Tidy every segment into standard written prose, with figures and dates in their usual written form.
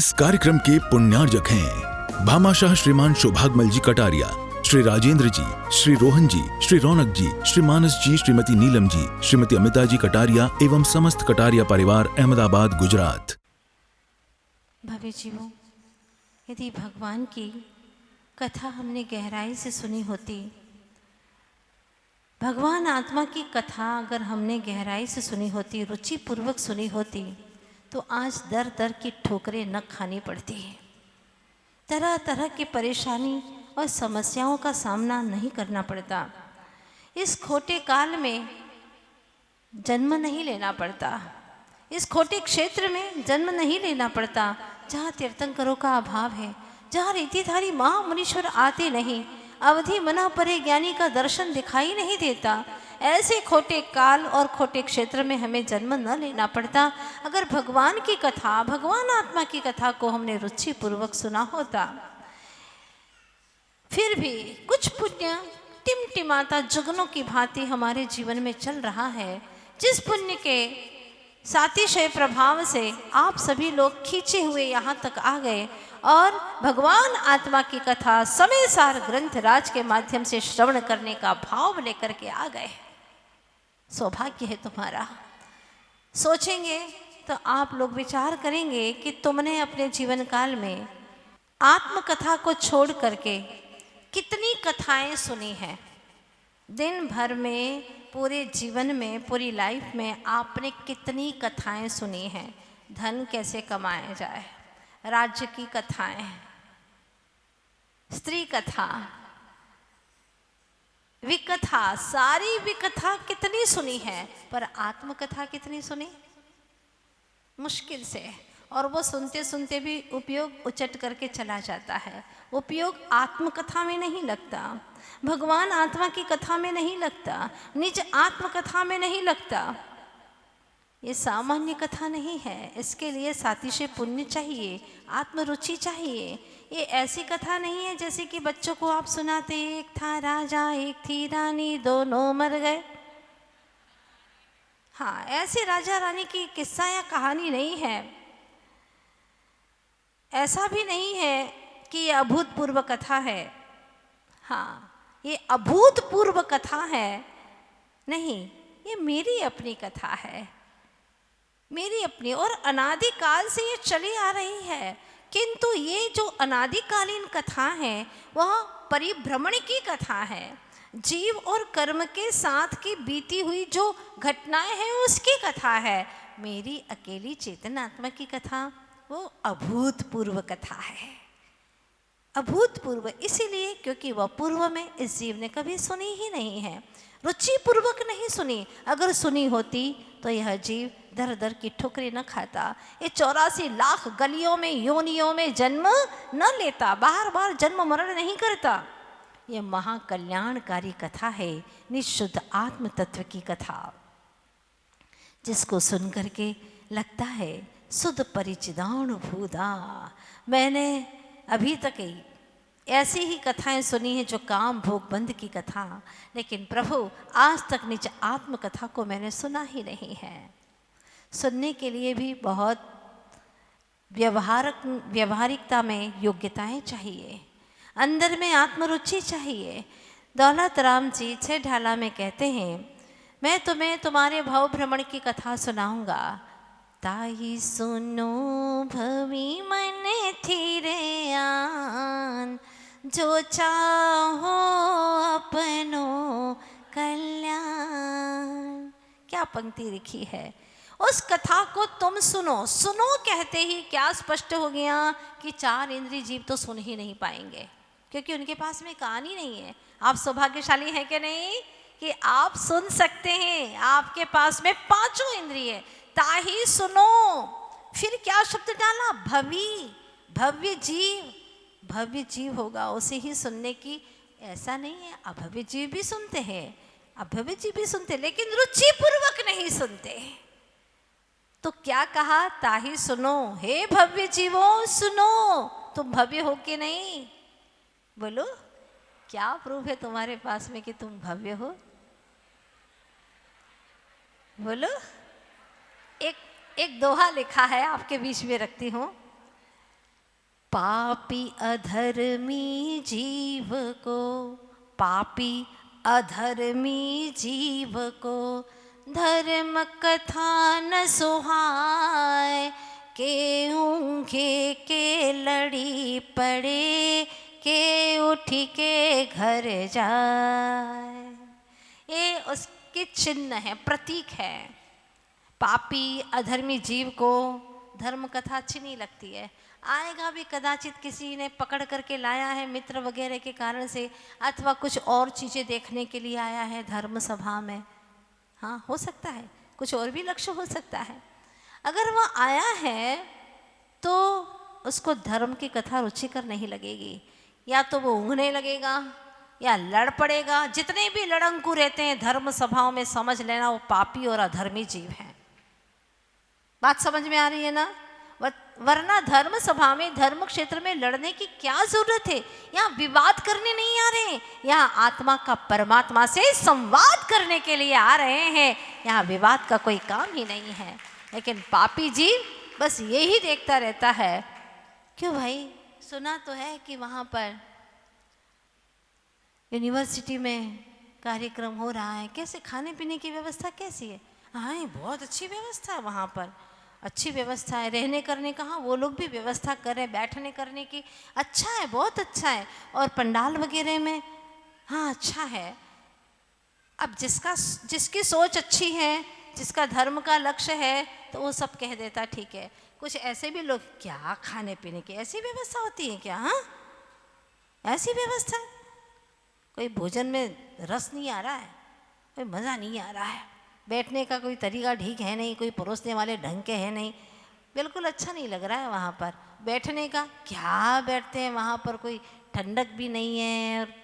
इस कार्यक्रम के पुण्यार्जक हैं भामाशाह श्रीमान सौभाग्यमल जी कटारिया, श्री राजेंद्र जी, श्री रोहन जी, श्री रौनक जी, श्री मानस जी, श्रीमती नीलम जी, श्रीमती अमिता जी कटारिया एवं समस्त कटारिया परिवार, अहमदाबाद, गुजरात। भव्य जीवों, यदि भगवान की कथा हमने गहराई से सुनी होती, भगवान आत्मा की कथा अगर हमने गहराई से सुनी होती, रुचि पूर्वक सुनी होती, तो आज दर दर की ठोकरें न खानी पड़ती है, तरह तरह की परेशानी और समस्याओं का सामना नहीं करना पड़ता। इस खोटे काल में जन्म नहीं लेना पड़ता, इस खोटे क्षेत्र में जन्म नहीं लेना पड़ता, जहाँ तीर्थंकरों का अभाव है, जहाँ रीतिधारी महामुनीश्वर आते नहीं, अवधि मना परे ज्ञानी का दर्शन दिखाई नहीं देता, ऐसे खोटे काल और खोटे क्षेत्र में हमें जन्म न लेना पड़ता अगर भगवान की कथा, भगवान आत्मा की कथा को हमने रुचि पूर्वक सुना होता। फिर भी कुछ पुण्य टिमटिमाता जुगनों की भांति हमारे जीवन में चल रहा है, जिस पुण्य के सातिशय प्रभाव से आप सभी लोग खींचे हुए यहाँ तक आ गए और भगवान आत्मा की कथा समय सार ग्रंथ राज के माध्यम से श्रवण करने का भाव लेकर के आ गए। सौभाग्य है तुम्हारा। सोचेंगे तो आप लोग विचार करेंगे कि तुमने अपने जीवन काल में आत्मकथा को छोड़ करके कितनी कथाएं सुनी हैं। दिन भर में, पूरे जीवन में, पूरी लाइफ में आपने कितनी कथाएं सुनी हैं। धन कैसे कमाया जाए, राज्य की कथाएं, स्त्री कथा, विकथा, सारी विकथा कितनी सुनी है, पर आत्मकथा कितनी सुनी? मुश्किल से। और वो सुनते सुनते भी उपयोग उचट करके चला जाता है। उपयोग आत्मकथा में नहीं लगता, भगवान आत्मा की कथा में नहीं लगता, निज आत्मकथा में नहीं लगता। ये सामान्य कथा नहीं है, इसके लिए सातिशय पुण्य चाहिए, आत्मरुचि चाहिए। ये ऐसी कथा नहीं है जैसे कि बच्चों को आप सुनाते, एक था राजा एक थी रानी दोनों मर गए। हाँ, ऐसे राजा रानी की किस्सा या कहानी नहीं है। ऐसा भी नहीं है कि ये अभूतपूर्व कथा है। हाँ, ये अभूतपूर्व कथा है नहीं, ये मेरी अपनी कथा है, मेरी अपनी, और अनादिकाल से ये चली आ रही है। किंतु ये जो अनादिकालीन कथा है वह परिभ्रमण की कथा है। जीव और कर्म के साथ की बीती हुई जो घटनाएं हैं उसकी कथा है। मेरी अकेली चेतनात्मा की कथा वो अभूतपूर्व कथा है। अभूतपूर्व इसीलिए क्योंकि वह पूर्व में इस जीव ने कभी सुनी ही नहीं है, रुचि पूर्वक नहीं सुनी। अगर सुनी होती तो यह जीव दर दर की ठोकरें न खाता, ये 84 लाख गलियों में, योनियों में जन्म न लेता, बार बार जन्म मरण नहीं करता। यह महाकल्याणकारी कथा है, निशुद्ध आत्म तत्व की कथा, जिसको सुन करके लगता है सुध परिचिदानुभूता। मैंने अभी तक ही ऐसी ही कथाएं सुनी हैं जो काम भोग बंद की कथा, लेकिन प्रभु आज तक निज आत्म कथा को मैंने सुना ही नहीं है। सुनने के लिए भी बहुत व्यवहारिकता में योग्यताएं चाहिए, अंदर में आत्मरुचि चाहिए। दौलत राम जी ढाला में कहते हैं, मैं तुम्हें तुम्हारे भव भ्रमण की कथा सुनाऊंगा। ताही सुनो भवी मन थिरे आन, जो चाहो अपनो कल्याण। क्या पंक्ति लिखी है। उस कथा को तुम सुनो। सुनो कहते ही क्या स्पष्ट हो गया कि 4 इंद्रिय जीव तो सुन ही नहीं पाएंगे, क्योंकि उनके पास में कहानी नहीं है। आप सौभाग्यशाली हैं कि नहीं कि आप सुन सकते हैं। आपके पास में 5 इंद्रिय। ताही सुनो, फिर क्या शब्द डाला? भवी, भव्य जीव। भव्य जीव होगा उसे ही सुनने की, ऐसा नहीं है अभव्य जीव भी सुनते हैं, अभव्य जीव भी सुनते, लेकिन रुचि पूर्वक नहीं सुनते। तो क्या कहा? ताही सुनो, हे भव्य जीवों सुनो। तुम भव्य हो कि नहीं? बोलो, क्या प्रूफ है तुम्हारे पास में कि तुम भव्य हो? बोलो। एक दोहा लिखा है, आपके बीच में रखती हूँ। पापी अधर्मी जीव को, पापी अधर्मी जीव को धर्म कथा न सुहाए, के ऊँघे के लड़ी पड़े, के उठी के घर जाए। ये उसके चिन्ह है, प्रतीक है। पापी अधर्मी जीव को धर्म कथा अच्छी नहीं लगती है। आएगा भी कदाचित किसी ने पकड़ करके लाया है मित्र वगैरह के कारण से, अथवा कुछ और चीज़ें देखने के लिए आया है धर्म सभा में। हाँ, हो सकता है, कुछ और भी लक्ष्य हो सकता है। अगर वह आया है तो उसको धर्म की कथा रुचिकर नहीं लगेगी, या तो वो ऊँघने लगेगा या लड़ पड़ेगा। जितने भी लड़ंकू रहते हैं धर्म सभाओं में, समझ लेना वो पापी और अधर्मी जीव हैं। बात समझ में आ रही है ना? वरना धर्म सभा में, धर्म क्षेत्र में लड़ने की क्या जरूरत है? यहाँ विवाद करने नहीं आ रहे हैं, यहाँ आत्मा का परमात्मा से संवाद करने के लिए आ रहे हैं। यहाँ विवाद का कोई काम ही नहीं है। लेकिन पापी जीव बस यही देखता रहता है, क्यों भाई, सुना तो है कि वहाँ पर यूनिवर्सिटी में कार्यक्रम हो रहा है, कैसे खाने पीने की व्यवस्था कैसी है? हाँ, बहुत अच्छी व्यवस्था है वहाँ पर, अच्छी व्यवस्था है। रहने करने का, हाँ, वो लोग भी व्यवस्था कर रहे हैं बैठने करने की, अच्छा है, बहुत अच्छा है। और पंडाल वगैरह में, हाँ, अच्छा है। अब जिसकी सोच अच्छी है, जिसका धर्म का लक्ष्य है, तो वो सब कह देता ठीक है। कुछ ऐसे भी लोग, क्या खाने पीने की ऐसी व्यवस्था होती है क्या? हाँ, ऐसी व्यवस्था, कोई भोजन में रस नहीं आ रहा है, कोई मज़ा नहीं आ रहा है, बैठने का कोई तरीका ठीक है नहीं, कोई परोसने वाले ढंग के हैं नहीं, बिल्कुल अच्छा नहीं लग रहा है वहाँ पर बैठने का। क्या बैठते हैं वहाँ पर, कोई ठंडक भी नहीं है, और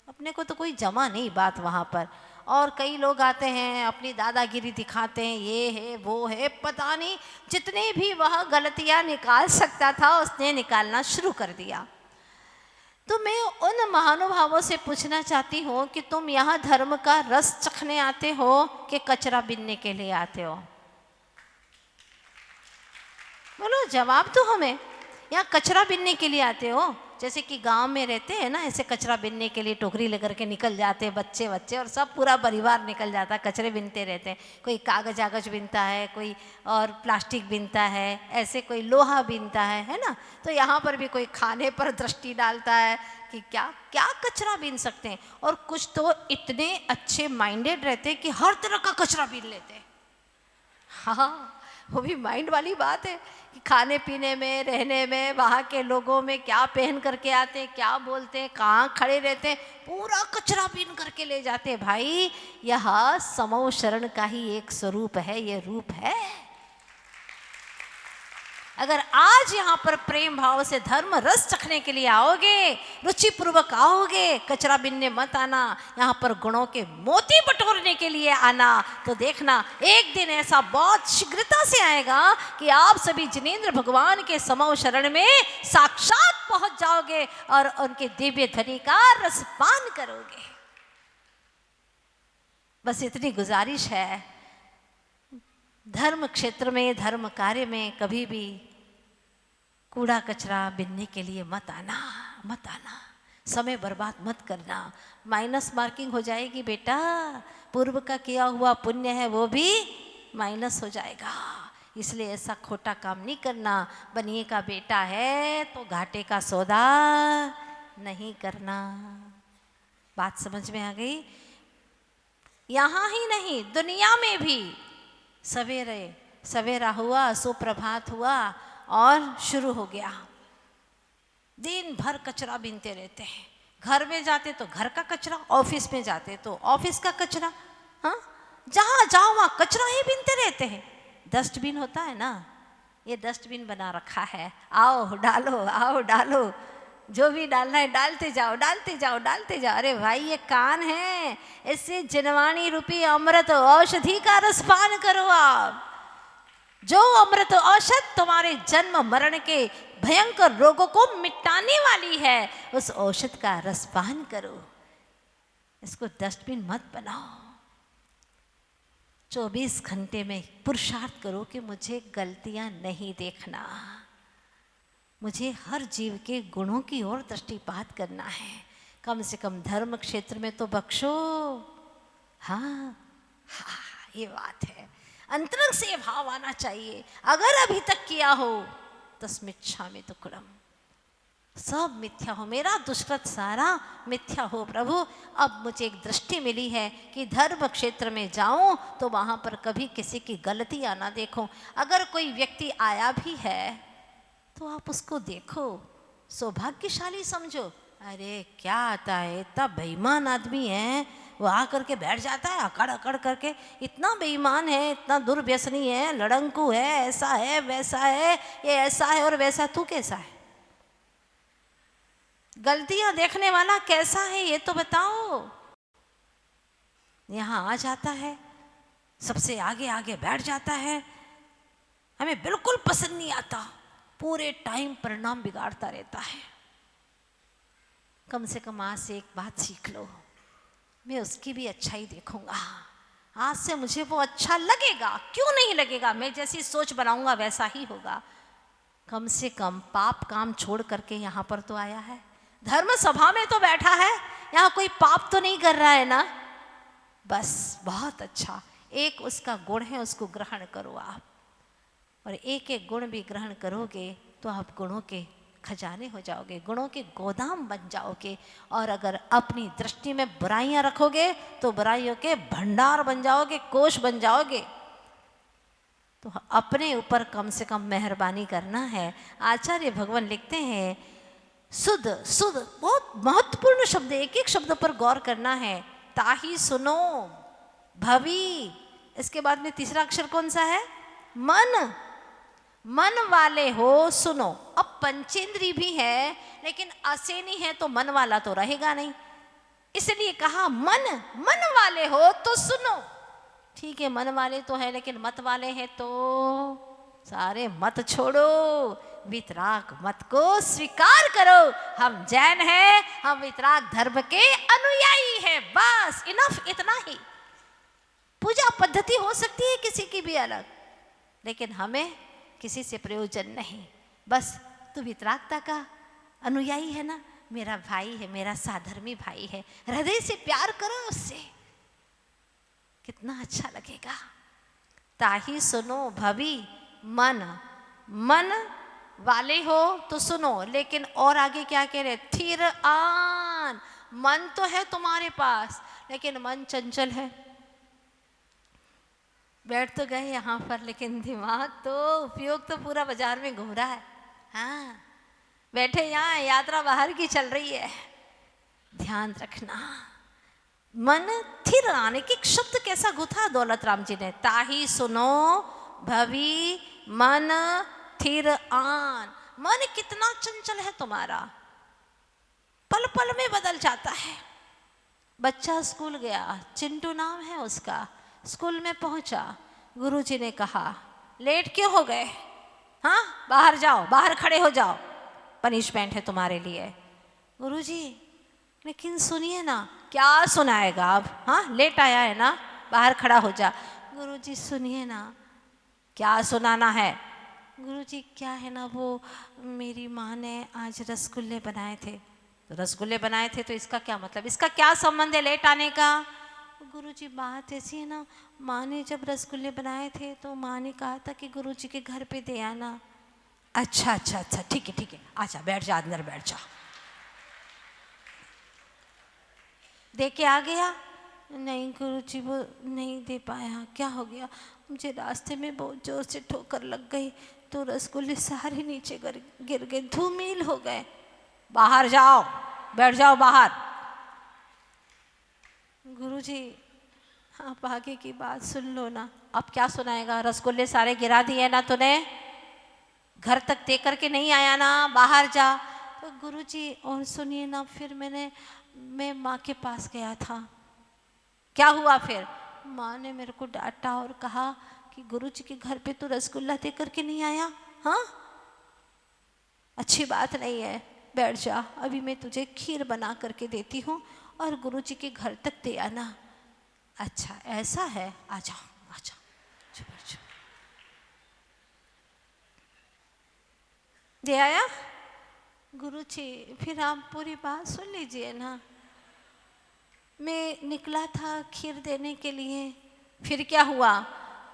अपने को तो कोई जमा नहीं बात वहाँ पर। और कई लोग आते हैं अपनी दादागिरी दिखाते हैं, ये है वो है, पता नहीं जितने भी वह गलतियाँ निकाल सकता था उसने निकालना शुरू कर दिया। तो मैं उन महानुभावों से पूछना चाहती हूँ कि तुम यहाँ धर्म का रस चखने आते हो कि कचरा बीनने के लिए आते हो? बोलो, जवाब दो हमें। यहाँ कचरा बीनने के लिए आते हो? जैसे कि गांव में रहते हैं ना, ऐसे कचरा बीनने के लिए टोकरी लेकर के निकल जाते हैं बच्चे और सब पूरा परिवार निकल जाता है, कचरे बीनते रहते हैं। कोई कागज बीनता है, कोई और प्लास्टिक बीनता है, ऐसे कोई लोहा बीनता है ना। तो यहाँ पर भी कोई खाने पर दृष्टि डालता है कि क्या क्या कचरा बीन सकते हैं। और कुछ तो इतने अच्छे माइंडेड रहते हैं कि हर तरह का कचरा बीन लेते हैं। हाँ, वो भी माइंड वाली बात है कि खाने पीने में, रहने में, वहाँ के लोगों में क्या पहन करके आते हैं, क्या बोलते हैं, कहाँ खड़े रहते हैं, पूरा कचरा बीन करके ले जाते हैं। भाई, यह समो शरण का ही एक स्वरूप है, ये रूप है। अगर आज यहाँ पर प्रेम भाव से धर्म रस चखने के लिए आओगे, रुचिपूर्वक आओगे, कचरा बिनने मत आना, यहाँ पर गुणों के मोती बटोरने के लिए आना, तो देखना एक दिन ऐसा बहुत शीघ्रता से आएगा कि आप सभी जिनेंद्र भगवान के समो शरण में साक्षात पहुंच जाओगे और उनके दिव्य ध्वनि का रसपान करोगे। बस इतनी गुजारिश है, धर्म क्षेत्र में, धर्म कार्य में कभी भी कूड़ा कचरा बिनने के लिए मत आना, मत आना, समय बर्बाद मत करना। माइनस मार्किंग हो जाएगी बेटा, पूर्व का किया हुआ पुण्य है वो भी माइनस हो जाएगा। इसलिए ऐसा खोटा काम नहीं करना। बनिए का बेटा है तो घाटे का सौदा नहीं करना। बात समझ में आ गई? यहाँ ही नहीं, दुनिया में भी सवेरा हुआ, सुप्रभात हुआ और शुरू हो गया। दिन भर कचरा बीनते रहते हैं। घर में जाते तो घर का कचरा, ऑफिस में जाते तो ऑफिस का कचरा। हाँ, जहाँ जाओ वहाँ कचरा ही बीनते रहते हैं। डस्टबिन होता है ना, ये डस्टबिन बना रखा है, आओ डालो, आओ डालो, जो भी डालना है डालते जाओ, डालते जाओ, डालते जाओ। अरे भाई, ये कान है, इससे जनवाणी रूपी अमृत औषधि का रसपान करो आप। जो अमृत औषध तुम्हारे जन्म मरण के भयंकर रोगों को मिटाने वाली है, उस औषध का रसपान करो। इसको डस्टबिन मत बनाओ। 24 घंटे में पुरुषार्थ करो कि मुझे गलतियां नहीं देखना, मुझे हर जीव के गुणों की ओर दृष्टिपात करना है। कम से कम धर्म क्षेत्र में तो बख्शो। हाँ हाँ, ये बात है। अंतरंग से ये भाव आना चाहिए, अगर अभी तक किया हो तस्मिच्छामि दुक्कडम, सब मिथ्या हो, मेरा दुष्कृत सारा मिथ्या हो प्रभु। अब मुझे एक दृष्टि मिली है कि धर्म क्षेत्र में जाऊं तो वहां पर कभी किसी की गलती आना देखो। अगर कोई व्यक्ति आया भी है तो आप उसको देखो, सौभाग्यशाली समझो। अरे क्या आता है, इतना बेईमान आदमी है, वो आ करके बैठ जाता है अकड़ अकड़ करके, इतना बेईमान है, इतना दुर्व्यसनी है, लड़ंकू है, ऐसा है वैसा है, ये ऐसा है और वैसा। तू कैसा है? गलतियां देखने वाला कैसा है ये तो बताओ। यहां आ जाता है, सबसे आगे आगे बैठ जाता है, हमें बिल्कुल पसंद नहीं आता, पूरे टाइम परिणाम बिगाड़ता रहता है। कम से कम आज से एक बात सीख लो, मैं उसकी भी अच्छाई देखूंगा। आज से मुझे वो अच्छा लगेगा, क्यों नहीं लगेगा, मैं जैसी सोच बनाऊंगा वैसा ही होगा। कम से कम पाप काम छोड़ करके यहाँ पर तो आया है, धर्म सभा में तो बैठा है, यहाँ कोई पाप तो नहीं कर रहा है ना। बस बहुत अच्छा, एक उसका गुण है, उसको ग्रहण करो आप, और एक एक गुण भी ग्रहण करोगे तो आप गुणों के खजाने हो जाओगे, गुणों के गोदाम बन जाओगे। और अगर अपनी दृष्टि में बुराइयां रखोगे तो बुराइयों के भंडार बन जाओगे, कोष बन जाओगे। तो अपने ऊपर कम से कम मेहरबानी करना है। आचार्य भगवान लिखते हैं, सुध सुध बहुत महत्वपूर्ण शब्द है, एक एक शब्द पर गौर करना है। ताही सुनो भवी, इसके बाद में तीसरा अक्षर कौन सा है? मन। मन वाले हो सुनो। अब पंचेंद्री भी है लेकिन असेनी है तो मन वाला तो रहेगा नहीं, इसलिए कहा मन। मन वाले हो तो सुनो। ठीक है, मन वाले तो है लेकिन मत वाले हैं तो सारे मत छोड़ो, वितराग मत को स्वीकार करो। हम जैन हैं, हम वितराग धर्म के अनुयायी हैं, बस इनफ, इतना ही। पूजा पद्धति हो सकती है किसी की भी अलग, लेकिन हमें किसी से प्रयोजन नहीं। बस तू वितरागता का अनुयायी है ना, मेरा भाई है, मेरा साधर्मी भाई है, हृदय से प्यार करो उससे, कितना अच्छा लगेगा। ताही सुनो भवी, मन। मन वाले हो तो सुनो, लेकिन और आगे क्या कह रहे? थिर आन। मन तो है तुम्हारे पास लेकिन मन चंचल है, बैठ तो गए यहाँ पर लेकिन दिमाग तो, उपयोग तो पूरा बाजार में घूम रहा है। हाँ, बैठे यहाँ, यात्रा बाहर की चल रही है। ध्यान रखना, मन थिर आने की शब्द कैसा गुथा दौलत राम जी ने। ताही सुनो भवी, मन थिर आन। मन कितना चंचल है तुम्हारा, पल पल में बदल जाता है। बच्चा स्कूल गया, चिंटू नाम है उसका, स्कूल में पहुंचा, गुरुजी ने कहा लेट क्यों हो गए? हाँ, बाहर जाओ, बाहर खड़े हो जाओ, पनिशमेंट है तुम्हारे लिए। गुरुजी लेकिन सुनिए ना। क्या सुनाएगा अब? हाँ, लेट आया है ना, बाहर खड़ा हो जा। गुरुजी सुनिए ना। क्या सुनाना है? गुरुजी क्या है ना, वो मेरी माँ ने आज रसगुल्ले बनाए थे। तो रसगुल्ले बनाए थे तो इसका क्या मतलब, इसका क्या संबंध है लेट आने का? गुरुजी बात ऐसी है ना, माँ ने जब रसगुल्ले बनाए थे तो माँ ने कहा था कि गुरुजी के घर पे दे आना। अच्छा अच्छा अच्छा, ठीक है ठीक है, आजा बैठ जा, अंदर बैठ जा। दे के आ गया? नहीं गुरुजी वो नहीं दे पाया। क्या हो गया? मुझे रास्ते में बहुत जोर से ठोकर लग गई तो रसगुल्ले सारे नीचे गिर गए, धूमिल हो गए। बाहर जाओ, बैठ जाओ बाहर। गुरुजी आप आगे की बात सुन लो ना। अब क्या सुनाएगा? रसगुल्ले सारे गिरा दिए ना तूने, घर तक दे करके नहीं आया ना, बाहर जा। तो गुरुजी और सुनिए ना, फिर मैं माँ के पास गया था। क्या हुआ फिर? माँ ने मेरे को डांटा और कहा कि गुरुजी के घर पे तो रसगुल्ला दे करके नहीं आया। हाँ, अच्छी बात नहीं है, बैठ जा, अभी मैं तुझे खीर बना करके देती हूँ और गुरुजी के घर तक दे आना। अच्छा ऐसा है, आ जाओ आ जाओ, बैठ जाओ। दे आया? गुरुजी फिर आप पूरी बात सुन लीजिए ना। मैं निकला था खीर देने के लिए, फिर क्या हुआ?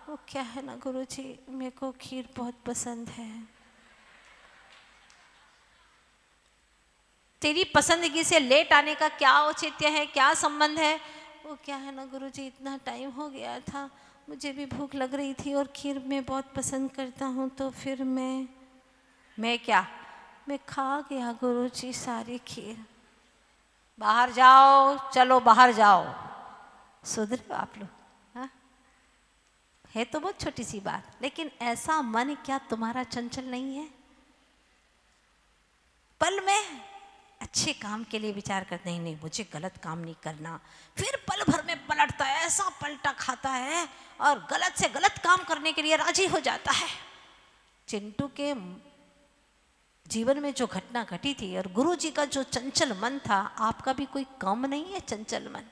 वो क्या है ना गुरुजी, मेरे को खीर बहुत पसंद है। तेरी पसंदगी से लेट आने का क्या औचित्य है, क्या संबंध है? वो क्या है ना गुरुजी, इतना टाइम हो गया था, मुझे भी भूख लग रही थी और खीर मैं बहुत पसंद करता हूँ, तो फिर मैं क्या, मैं खा गया गुरुजी सारी खीर। बाहर जाओ, चलो बाहर जाओ। सुधरे हो आप लोग? हाँ, है तो बहुत छोटी सी बात, लेकिन ऐसा मन क्या तुम्हारा चंचल नहीं है? पल में अच्छे काम के लिए विचार करते, नहीं मुझे गलत काम नहीं करना, फिर पल भर में पलटता है, ऐसा पलटा खाता है और गलत से गलत काम करने के लिए राजी हो जाता है। चिंटू के जीवन में जो घटना घटी थी और गुरुजी का जो चंचल मन था, आपका भी कोई कम नहीं है चंचल मन।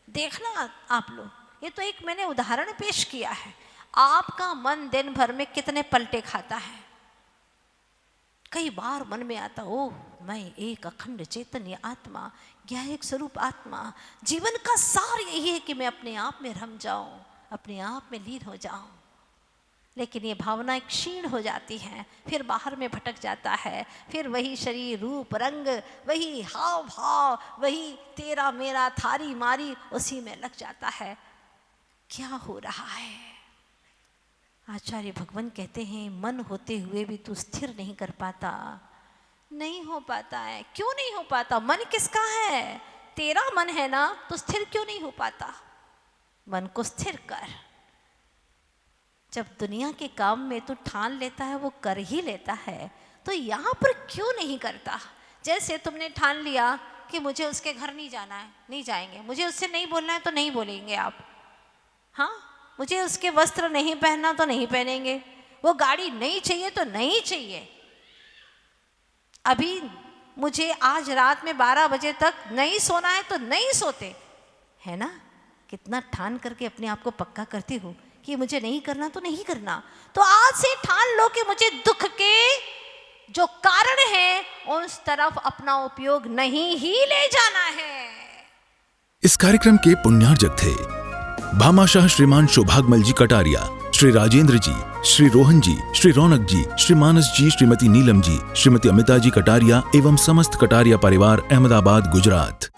देखना आप लोग, ये तो एक मैंने उदाहरण पेश किया है। आपका मन दिन भर में कितने पलटे खाता है? कई बार मन में आता, ओह मैं एक अखंड चैतन्य आत्मा, ज्ञायक स्वरूप आत्मा, जीवन का सार यही है कि मैं अपने आप में रम जाऊं, अपने आप में लीन हो जाऊं। लेकिन ये भावनाएं क्षीण हो जाती हैं, फिर बाहर में भटक जाता है, फिर वही शरीर रूप रंग, वही हाव भाव, वही तेरा मेरा थारी मारी, उसी में लग जाता है। क्या हो रहा है? आचार्य भगवान कहते हैं, मन होते हुए भी तू स्थिर नहीं कर पाता। नहीं हो पाता है। क्यों नहीं हो पाता? मन किसका है? तेरा मन है ना, तो स्थिर क्यों नहीं हो पाता? मन को स्थिर कर। जब दुनिया के काम में तू ठान लेता है, वो कर ही लेता है, तो यहाँ पर क्यों नहीं करता? जैसे तुमने ठान लिया कि मुझे उसके घर नहीं जाना है, नहीं जाएंगे, मुझे उससे नहीं बोलना है तो नहीं बोलेंगे आप, हाँ, मुझे उसके वस्त्र नहीं पहनना तो नहीं पहनेंगे, वो गाड़ी नहीं चाहिए तो नहीं चाहिए, अभी मुझे आज रात में 12 बजे तक नहीं सोना है तो नहीं सोते, है ना? कितना ठान करके अपने आप को पक्का करती हूँ कि मुझे नहीं करना तो नहीं करना। तो आज से ठान लो कि मुझे दुख के जो कारण है उस तरफ अपना उपयोग नहीं ही ले जाना है। इस कार्यक्रम के पुण्यार्जक थे भामाशाह श्रीमान सौभाग्यमल जी कटारिया, श्री राजेंद्र जी, श्री रोहन जी, श्री रौनक जी, श्री मानस जी, श्रीमती नीलम जी, श्रीमती अमिता जी कटारिया एवं समस्त कटारिया परिवार, अहमदाबाद, गुजरात।